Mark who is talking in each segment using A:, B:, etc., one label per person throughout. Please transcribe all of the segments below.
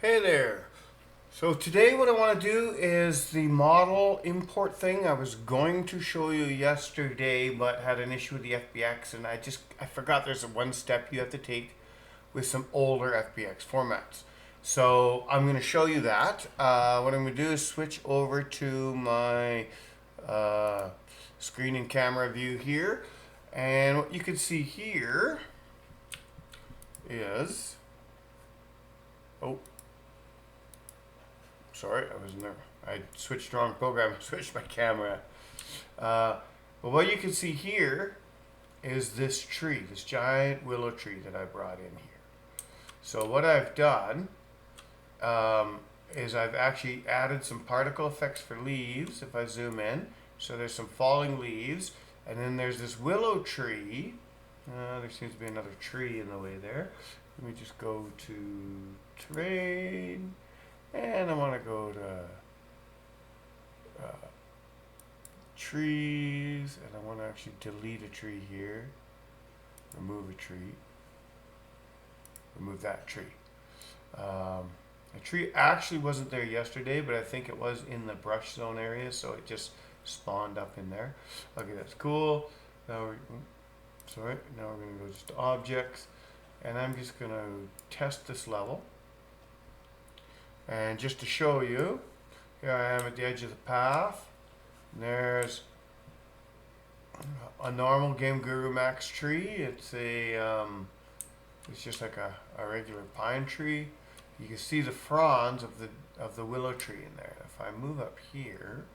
A: Hey there. So today what I want to do is the model import thing. I was going to show you yesterday but had an issue with the FBX and I forgot there's a one step you have to take with some older FBX formats. So I'm going to show you that. What I'm going to do is switch over to my uh, screen and camera view here. And what you can see here is, oh, sorry, I was never. I switched wrong program. Switched my camera. Uh, but what you can see here is this tree, this giant willow tree that I brought in here. So what I've done is I've actually added some particle effects for leaves. If I zoom in, so there's some falling leaves, and then there's this willow tree. There seems to be another tree in the way there. Let me just go to terrain. And I want to go to trees, and I want to actually delete a tree here, remove a tree, remove that tree. A tree actually wasn't there yesterday, but I think it was in the brush zone area, so it just spawned up in there. Okay, that's cool. Now now we're going to go just to objects, and I'm just going to test this level. And just to show you, here I am at the edge of the path. And there's a normal Game Guru Max tree. It's it's just like a regular pine tree. You can see the fronds of the willow tree in there. If I move up here,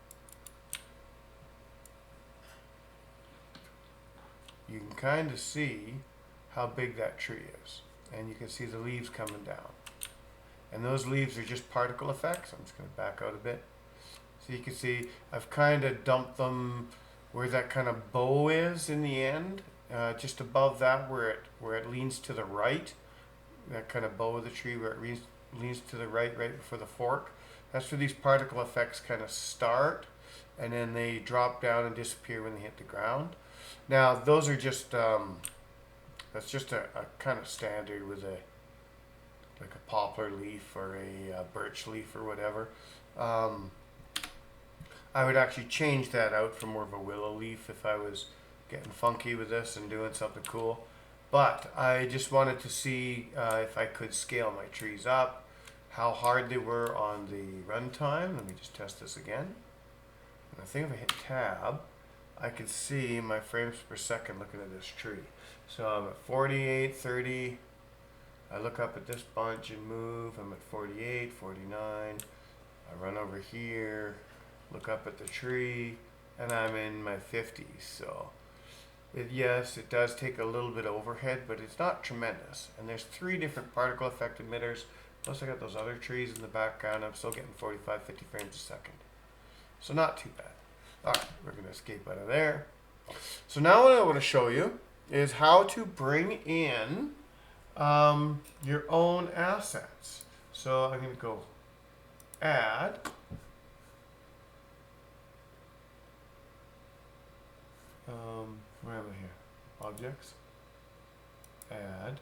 A: you can kind of see how big that tree is, and you can see the leaves coming down. And those leaves are just particle effects. I'm just going to back out a bit. So you can see I've kind of dumped them where that kind of bow is in the end. Just above that where it leans to the right. That kind of bow of the tree where it leans to the right before the fork. That's where these particle effects kind of start. And then they drop down and disappear when they hit the ground. Now those are just, that's just a kind of standard with like a poplar leaf or a birch leaf or whatever. I would actually change that out for more of a willow leaf if I was getting funky with this and doing something cool. But I just wanted to see if I could scale my trees up, how hard they were on the runtime. Let me just test this again. And I think if I hit tab, I can see my frames per second looking at this tree. So I'm at 48, 30. I look up at this bunch and move. I'm at 48, 49. I run over here, look up at the tree, and I'm in my 50s. So, yes, it does take a little bit of overhead, but it's not tremendous. And there's 3 different particle effect emitters. Plus I got those other trees in the background. I'm still getting 45, 50 frames a second. So not too bad. Alright, we're going to escape out of there. So now what I want to show you is how to bring in your own assets. So I'm going to go add. Where am I here? Objects. Add.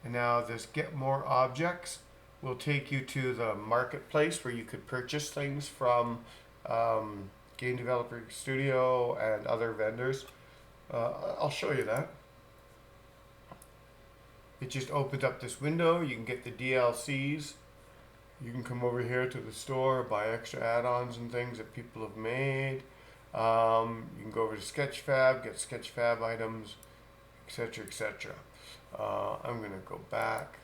A: And now this get more objects will take you to the marketplace where you could purchase things from Game Developer Studio and other vendors. I'll show you that. It just opens up this window. You can get the DLCs. You can come over here to the store, buy extra add-ons and things that people have made. You can go over to Sketchfab, get Sketchfab items, etc., etc. I'm going to go back.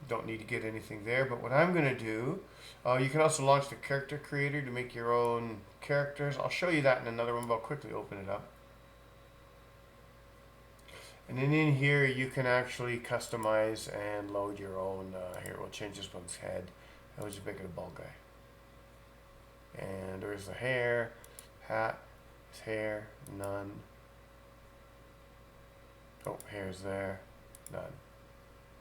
A: Don't need to get anything there, but what I'm going to do, you can also launch the character creator to make your own characters. I'll show you that in another one, but I'll quickly open it up. And then in here you can actually customize and load your own. Here, we'll change this one's head. I'll just make it a bald guy. And there's the hair, hat, his hair, none. Oh, hair's there, none.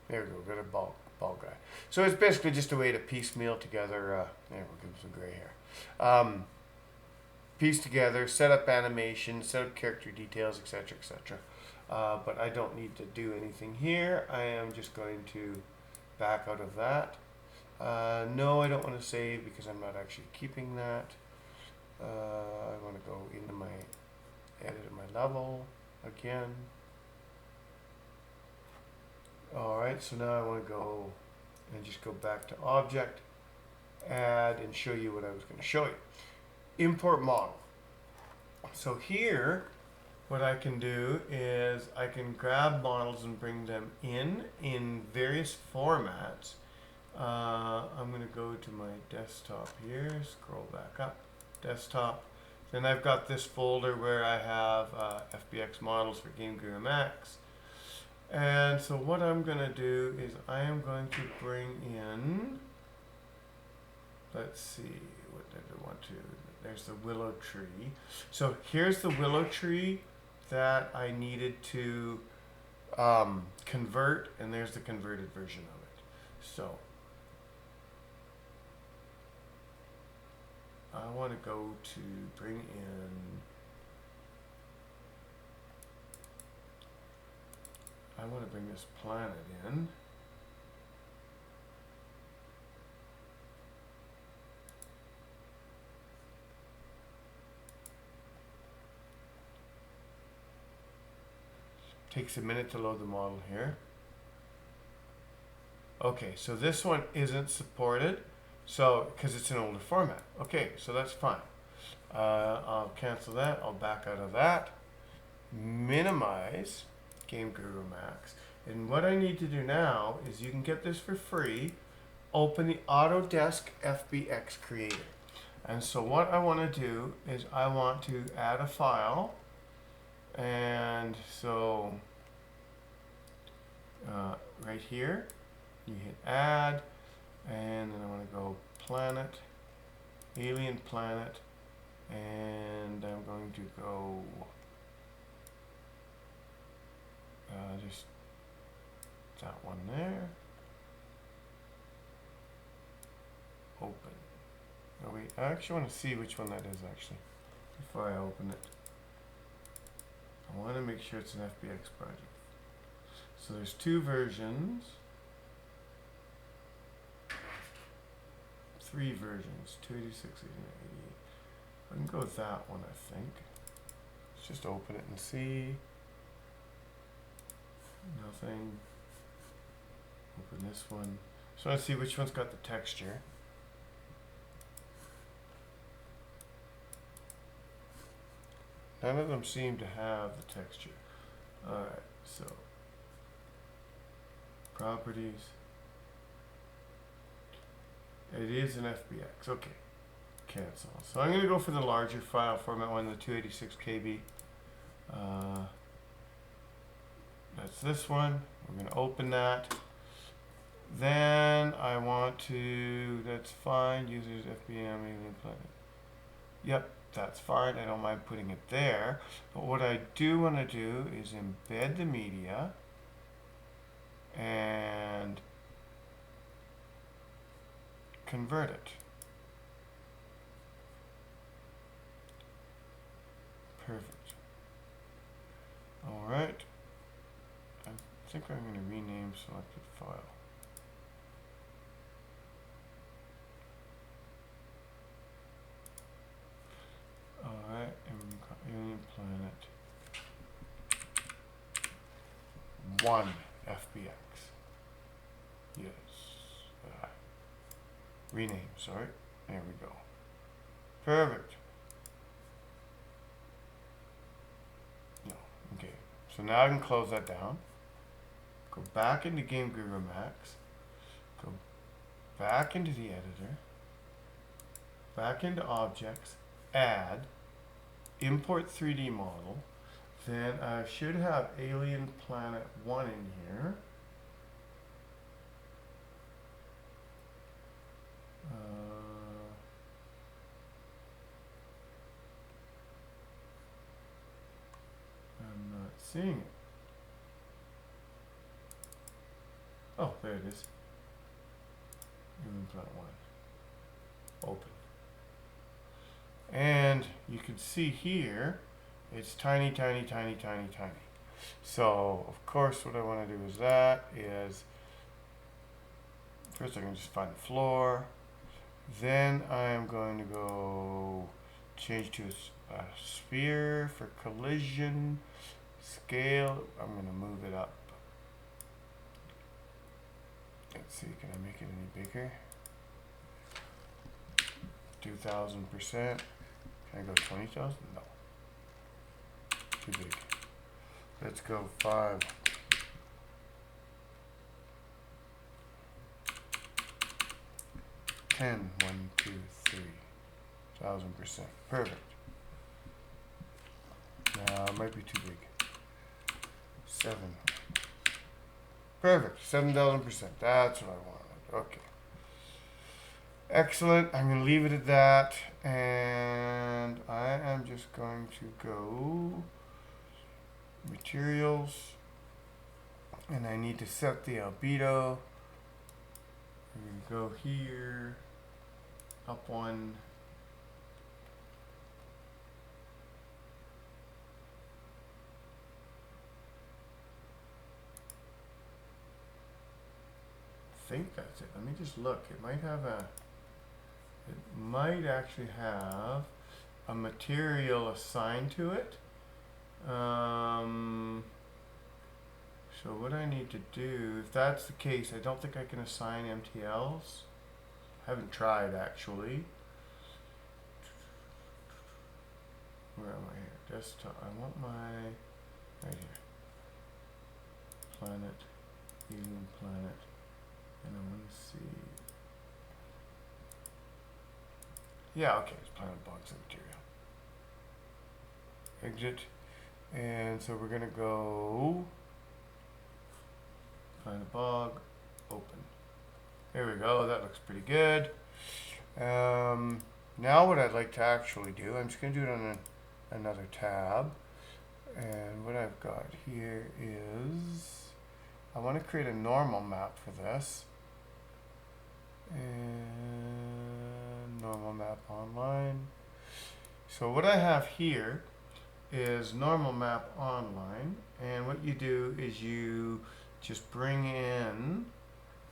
A: There we go, got a bald guy. So it's basically just a way to piecemeal together, there, we'll give him some gray hair. Piece together, set up animation, set up character details, etc., etc. But I don't need to do anything here. I am just going to back out of that. No, I don't want to save because I'm not actually keeping that. I want to go into my edit my level again. Alright, so now I want to go and just go back to object, add, and show you what I was going to show you. Import model. So here, what I can do is I can grab models and bring them in various formats. I'm going to go to my desktop here, scroll back up, desktop. Then I've got this folder where I have FBX models for Game Guru Max. And so what I'm going to do is I am going to bring in, let's see, what did I want to, there's the willow tree. So here's the willow tree that I needed to convert, and there's the converted version of it. So I want to go to bring in, I want to bring this planet in. Takes a minute to load the model here. Okay, so this one isn't supported, so because it's an older format. Okay, so that's fine. I'll cancel that. I'll back out of that. Minimize Game Guru Max. And what I need to do now is, you can get this for free. Open the Autodesk FBX Creator. And so what I want to do is I want to add a file. And so right here, you hit add, and then I want to go planet, alien planet, and I'm going to go just that one there. Open. Oh wait, I actually want to see which one that is actually before I open it. I want to make sure it's an FBX project. So there's two versions, three versions, 286 and 88. I can go with that one, I think. Let's just open it and see. Nothing. Open this one. So let's see which one's got the texture. None of them seem to have the texture. Alright, so properties. It is an FBX. Okay. Cancel. So I'm going to go for the larger file format one, the 286 KB. That's this one. We're going to open that. Then I want to, that's fine, users FBM alien planet. Yep, that's fine. I don't mind putting it there. But what I do want to do is embed the media and convert it. Perfect. All right. I think I'm going to rename selected file. Alright, alien planet 1 FBX. Yes. Rename, sorry. There we go. Perfect. No, okay. So now I can close that down. Go back into Game Guru Max. Go back into the editor. Back into objects. Add. Import 3D model. Then I should have alien planet 1 in here. I'm not seeing it. Oh, there it is. Alien planet 1. Open. And you can see here, it's tiny, tiny, tiny, tiny, tiny. So, of course, what I want to do is First I can just find the floor. Then I am going to go change to a sphere for collision. Scale, I'm going to move it up. Let's see, can I make it any bigger? 2,000%. Can I go 20,000? No. Too big. Let's go 5. 10, 1, 2, 3, 1,000%. Perfect. Now it might be too big. 7. Perfect. 7,000%. That's what I wanted. Okay. Excellent. I'm going to leave it at that, and I am just going to go materials, and I need to set the albedo. I'm going to go here, up 1. I think that's it. Let me just look. It might have it might actually have a material assigned to it. So what I need to do, if that's the case, I don't think I can assign MTLs. I haven't tried actually. Where am I here? Desktop. I want my, right here. Planet, alien planet, and I want to see. Yeah, okay, it's planet box and material. Exit. And so we're gonna go planet bog, open. There we go, that looks pretty good. Now what I'd like to actually do, I'm just gonna do it on another tab. And what I've got here is, I want to create a normal map for this. And normal map online. So what I have here is normal map online, and what you do is you just bring in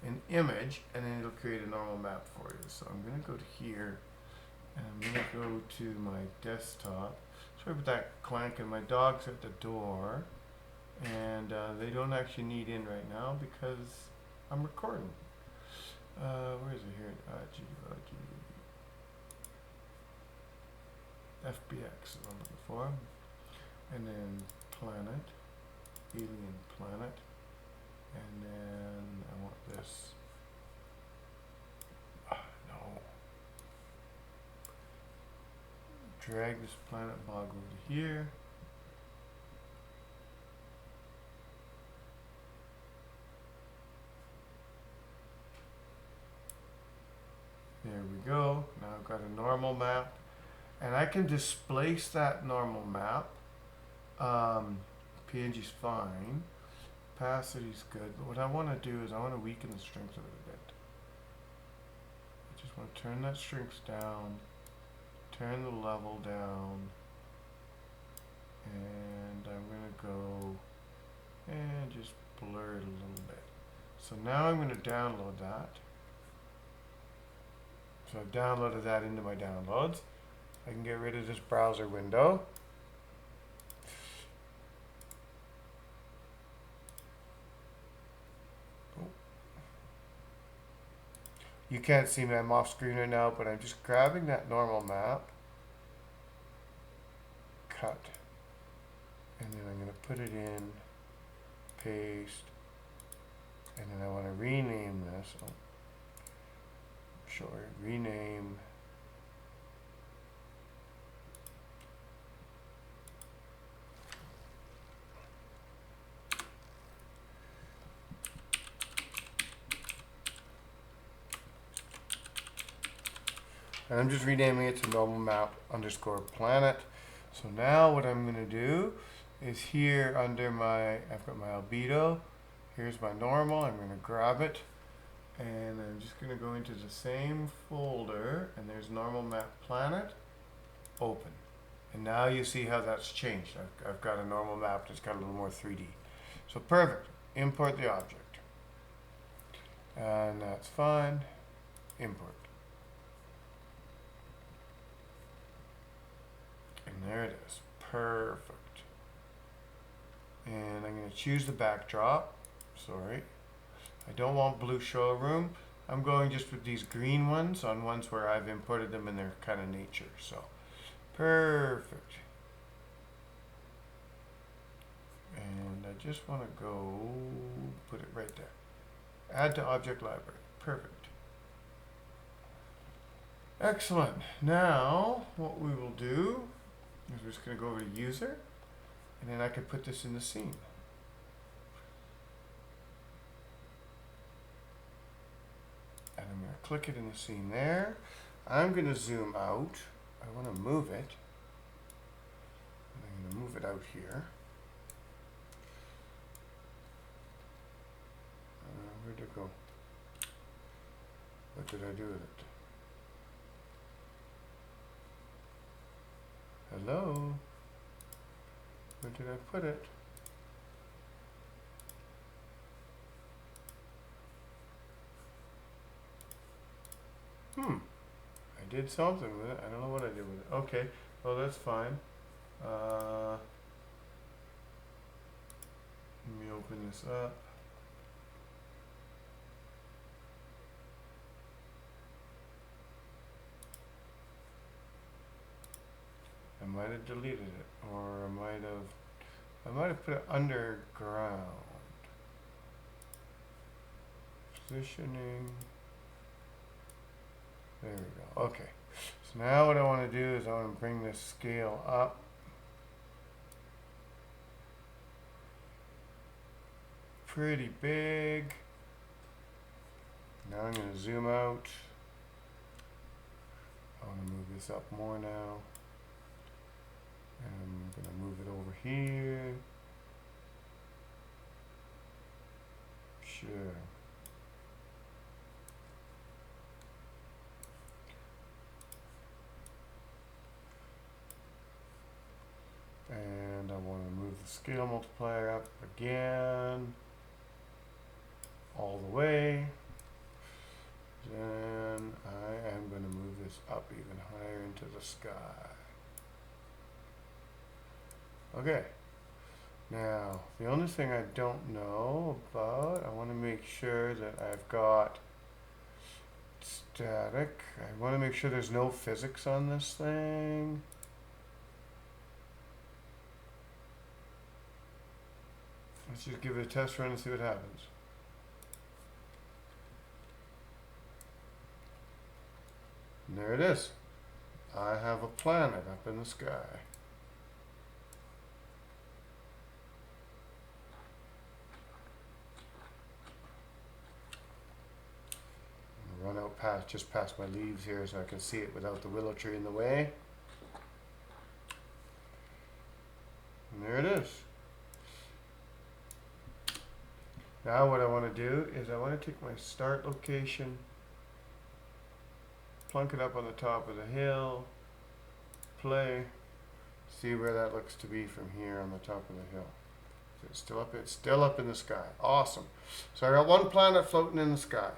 A: an image and then it'll create a normal map for you. So I'm going to go to here and I'm going to go to my desktop. Sorry about that clanking. My dog's at the door and they don't actually need in right now because I'm recording. Where is it here? FBX is what I'm looking for. And then planet, alien planet, and then I want this. No. Drag this planet bog over to here. There we go. Now I've got a normal map, and I can displace that normal map. PNG's fine. Opacity's good, but what I want to do is I want to weaken the strength of it a bit. I just want to turn that strength down, turn the level down, and I'm going to go and just blur it a little bit. So now I'm going to download that. So I've downloaded that into my downloads. I can get rid of this browser window. You can't see me, I'm off screen right now, but I'm just grabbing that normal map, cut, and then I'm going to put it in, paste, and then I want to rename this. Oh, sure, rename. And I'm just renaming it to normal map underscore planet. So now what I'm going to do is here under my, I've got my albedo. Here's my normal. I'm going to grab it. And I'm just going to go into the same folder. And there's normal map planet. Open. And now you see how that's changed. I've got a normal map that's got a little more 3D. So perfect. Import the object. And that's fine. Import. And there it is. Perfect. And I'm going to choose the backdrop. Sorry. I don't want blue showroom. I'm going just with these green ones on ones where I've imported them in their kind of nature. So, perfect. And I just want to go put it right there. Add to object library. Perfect. Excellent. Now, what we will do is we're just going to go over to user, and then I can put this in the scene. And I'm going to click it in the scene there. I'm going to zoom out. I want to move it. I'm going to move it out here. Where'd it go? What did I do with it? Hello? Where did I put it? I did something with it. I don't know what I did with it. Okay, well that's fine. Let me open this up. I might have deleted it, or I might have put it underground. Positioning. There we go. Okay. So now what I want to do is I want to bring this scale up. Pretty big. Now I'm going to zoom out. I want to move this up more now. And I'm going to move it over here. Sure. And I want to move the scale multiplier up again. All the way. Then I am going to move this up even higher into the sky. Okay. Now, the only thing I don't know about, I want to make sure that I've got static. I want to make sure there's no physics on this thing. Let's just give it a test run and see what happens. And there it is. I have a planet up in the sky. Run out past, just past my leaves here so I can see it without the willow tree in the way. And there it is. Now what I want to do is I want to take my start location, plunk it up on the top of the hill, play, see where that looks to be from here on the top of the hill. It's still up. It's still up in the sky. Awesome. So I got one planet floating in the sky.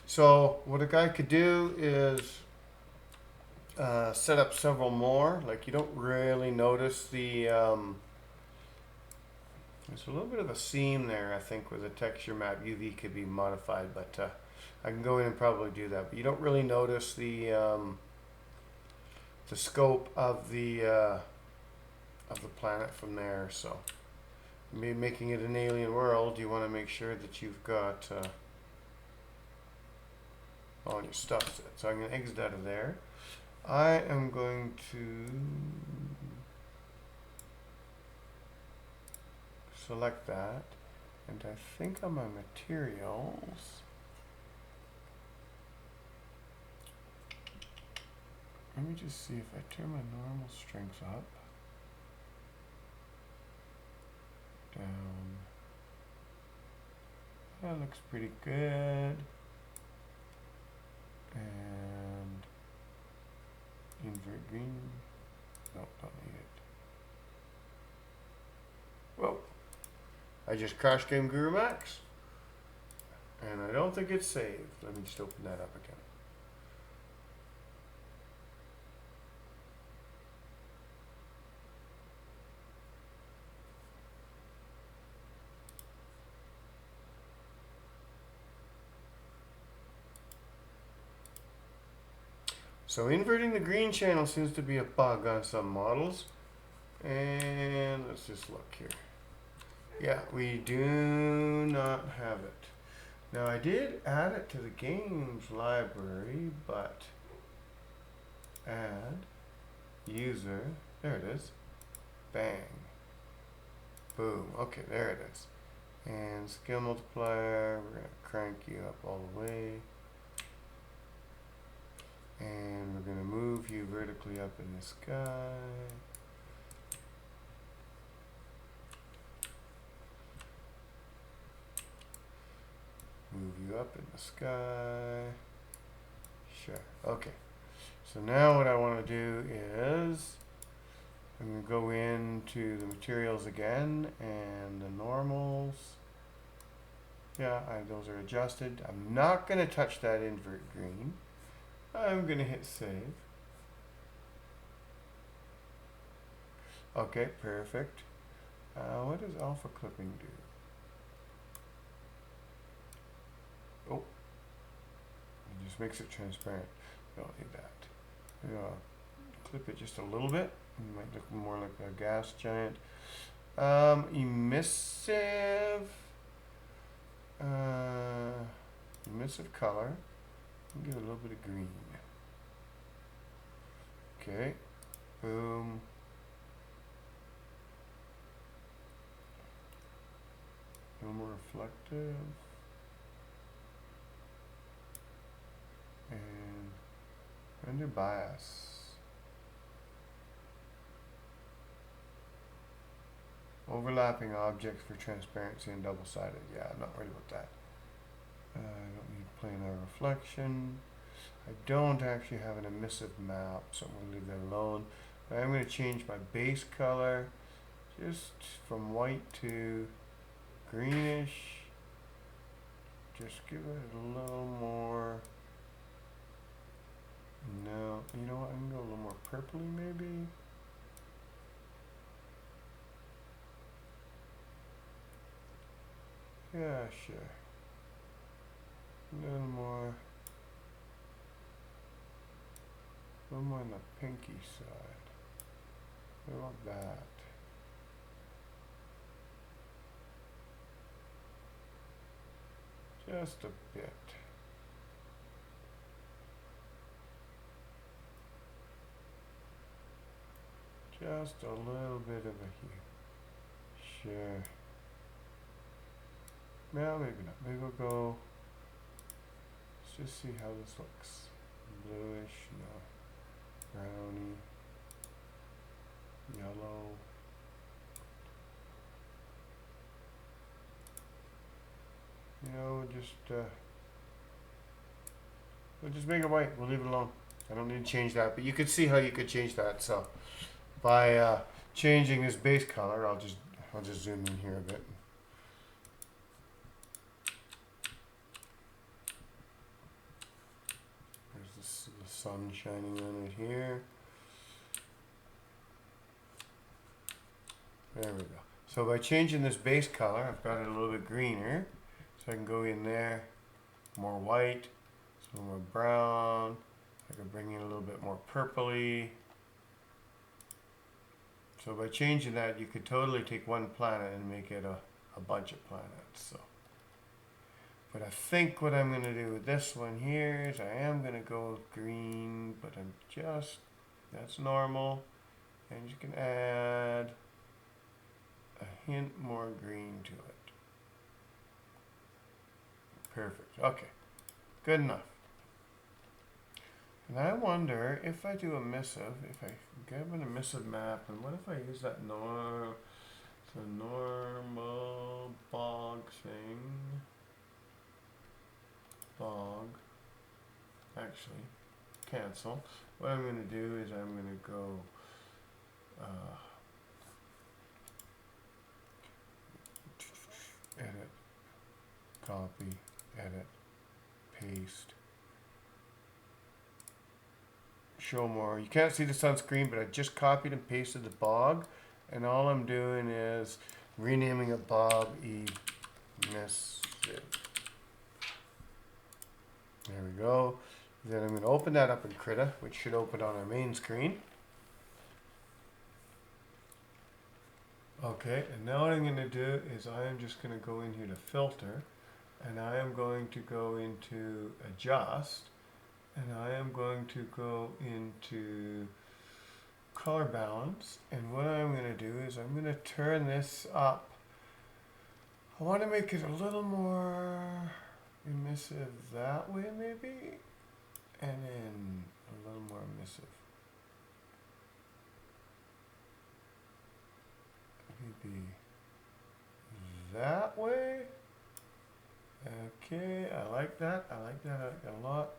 A: So what a guy could do is set up several more. Like you don't really notice the. There's a little bit of a seam there, I think, where the texture map UV could be modified, but I can go in and probably do that. But you don't really notice the scope of the planet from there. So. Making it an alien world, you want to make sure that you've got all your stuff set. So I'm going to exit out of there. I am going to select that, and I think on my materials, let me just see if I turn my normal strength up. Down. That looks pretty good. And invert green. Nope, don't need it. Whoa. I just crashed Game Guru Max. And I don't think it's saved. Let me just open that up again. So inverting the green channel seems to be a bug on some models. And let's just look here. Yeah, we do not have it. Now I did add it to the games library, but add user, there it is. Bang. Boom. Okay, there it is. And scale multiplier, we're going to crank you up all the way. And we're going to move you vertically up in the sky. Move you up in the sky. Sure. Okay. So now what I want to do is I'm going to go into the materials again and the normals. Yeah, those are adjusted. I'm not going to touch that invert green. I'm going to hit save. Okay, perfect. What does alpha clipping do? Oh, it just makes it transparent. Don't need that. I'm going to clip it just a little bit. It might look more like a gas giant. Emissive. Emissive color. I'll give it a little bit of green. Okay. Boom. A little more reflective. And render bias. Overlapping objects for transparency and double-sided. Yeah, I'm not worried about that. I don't need planar reflection. I don't actually have an emissive map, so I'm going to leave that alone. But I'm going to change my base color just from white to greenish. Just give it a little more. No, you know what? I'm going to go a little more purpley maybe. Yeah, sure. A little more on the pinky side. What about that? Just a bit. Just a little bit of a hue. Sure. No, maybe not. Maybe we'll go. Let's just see how this looks. Bluish, no. Browny. Yellow. You know, we'll just make it white. We'll leave it alone. I don't need to change that, but you could see how you could change that. So by changing this base color, I'll just zoom in here a bit. There's the sun shining on it here. There we go. So by changing this base color, I've got it a little bit greener. So I can go in there, more white, some more brown. I can bring in a little bit more purpley. So by changing that, you could totally take one planet and make it a bunch of planets. So, but I think what I'm going to do with this one here is I am going to go with green, but that's normal. And you can add a hint more green to it. Perfect. Okay. Good enough. And I wonder if I do emissive, if I give an emissive map, and what if I use that normal bog thing? Bog. Actually, cancel. What I'm going to do is I'm going to go edit, copy, edit, paste, show more. You can't see this on screen, but I just copied and pasted the bog, and all I'm doing is renaming it Bob E. Missive. There we go. Then I'm going to open that up in Krita, which should open on our main screen. Okay, and now what I'm going to do is I am just going to go in here to filter, and I am going to go into adjust, and I am going to go into color balance, and what I'm going to do is I'm going to turn this up. I want to make it a little more emissive that way maybe, and then a little more emissive. Maybe that way. Okay, I like that. I like that a lot.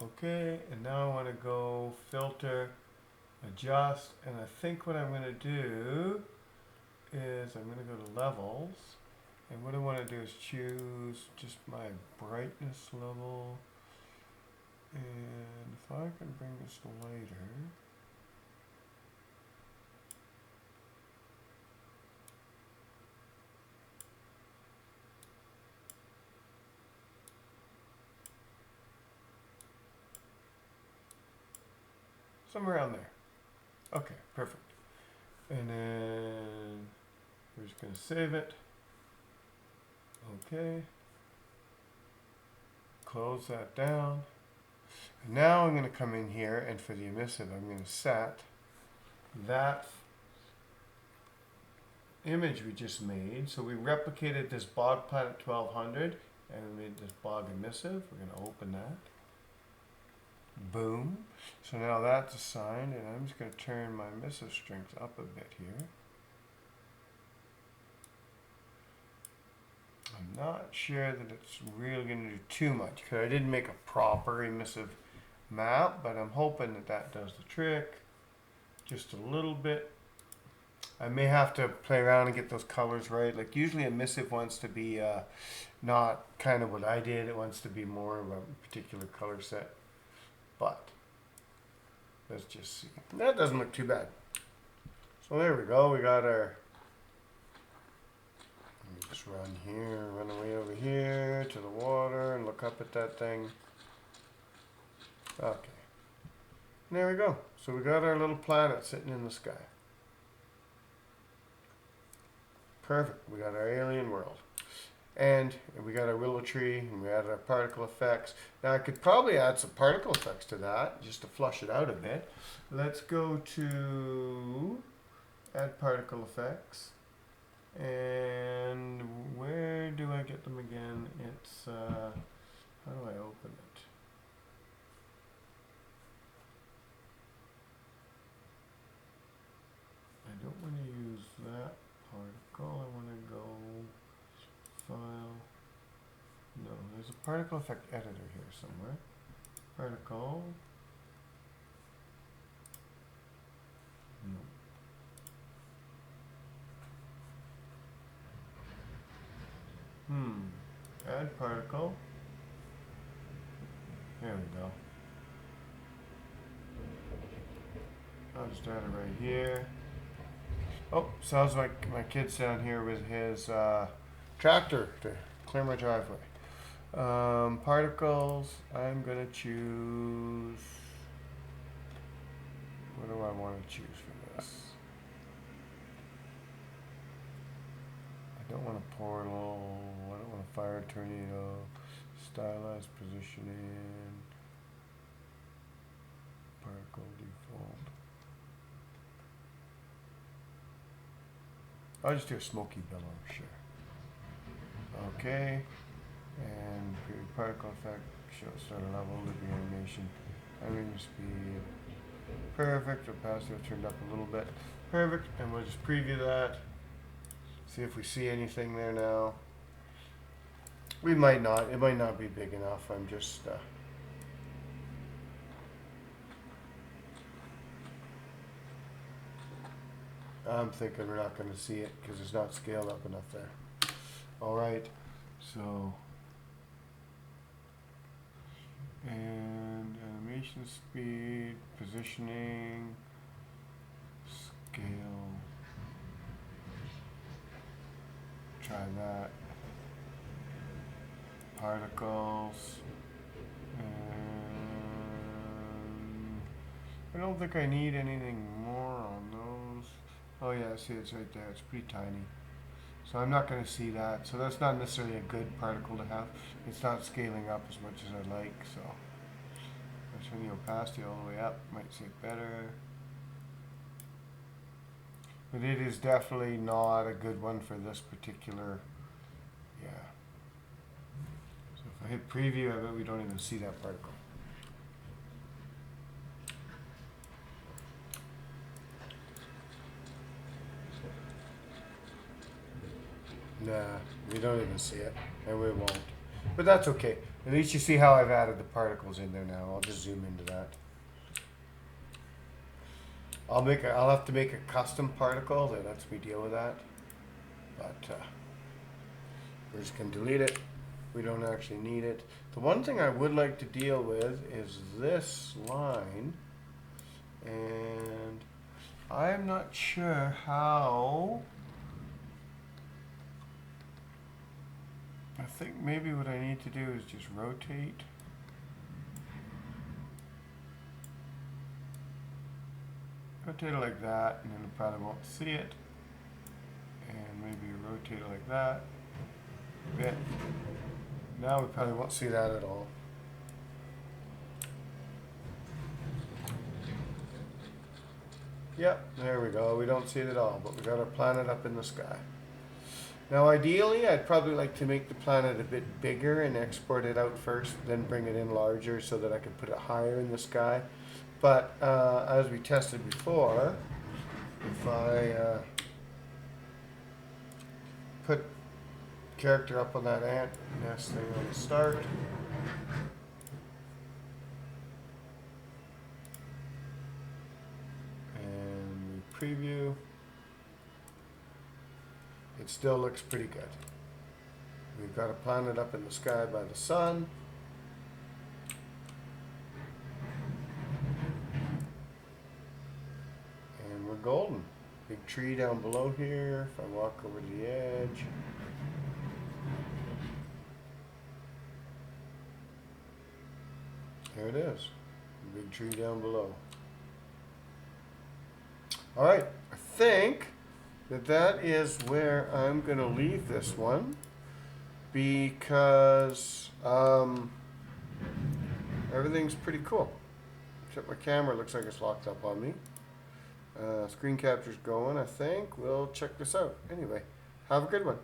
A: Okay, and now I want to go filter, adjust, and I think what I'm going to do is I'm going to go to levels, and what I want to do is choose just my brightness level, and if I can bring this lighter, somewhere around there. Okay, perfect. And then we're just going to save it. Okay. Close that down. And now I'm going to come in here, and for the emissive, I'm going to set that image we just made. So we replicated this bog planet 1200, and we made this bog emissive. We're going to open that. Boom. So now that's assigned, and I'm just going to turn my emissive strength up a bit here. I'm not sure that it's really going to do too much, because I didn't make a proper emissive map, but I'm hoping that that does the trick. Just a little bit. I may have to play around and get those colors right. Like usually emissive wants to be not kind of what I did. It wants to be more of a particular color set. But let's just see. That doesn't look too bad. So there we go. We got our. Let me just run here, run away over here to the water and look up at that thing. Okay. And there we go. So we got our little planet sitting in the sky. Perfect. We got our alien world. And we got our willow tree, and we added our particle effects. Now I could probably add some particle effects to that, just to flush it out a bit. Let's go to add particle effects. And where do I get them again? It's, how do I open it? I don't want to use that particle. I want to go file. No, there's a particle effect editor here somewhere. Particle. No. Add particle. There we go. I'll just add it right here. Oh, sounds like my kid's down here with his tractor to clear my driveway. Particles, I'm going to choose, what do I want to choose for this? I don't want a portal, I don't want a fire tornado, stylized positioning, particle default. I'll just do a smoky billow, sure. Okay, and particle effect, show start level, looping animation, timing speed, perfect, opacity turned up a little bit, perfect, and we'll just preview that, see if we see anything there now. We might not, it might not be big enough, I'm just, I'm thinking we're not going to see it because it's not scaled up enough there. All right, So, and animation speed, positioning, scale. Try that. Particles. And I don't think I need anything more on those. Oh yeah, see it's right there. It's pretty tiny. So I'm not going to see that. So that's not necessarily a good particle to have. It's not scaling up as much as I'd like. So I'll turn the opacity all the way up. Might see it better. But it is definitely not a good one for this particular, yeah. So if I hit preview, I bet we don't even see that particle. Nah, we don't even see it, and we won't. But that's okay. At least you see how I've added the particles in there now. I'll just zoom into that. I'll have to make a custom particle that lets me deal with that. But we're just gonna delete it. We don't actually need it. The one thing I would like to deal with is this line, and I'm not sure how. I think maybe what I need to do is just rotate. Rotate it like that, and then you probably won't see it. And maybe rotate it like that. A bit. Now we probably won't see that at all. Yep, there we go. We don't see it at all, but we got our planet up in the sky. Now ideally, I'd probably like to make the planet a bit bigger and export it out first, then bring it in larger so that I can put it higher in the sky. But as we tested before, if I put character up on that ant nest thing on the start, and we preview, it still looks pretty good. We've got a planet up in the sky by the sun. And we're golden. Big tree down below here. If I walk over to the edge. There it is. Big tree down below. All right. I think that is where I'm going to leave this one, because everything's pretty cool. Except my camera looks like it's locked up on me. Screen capture's going, I think. We'll check this out. Anyway, have a good one.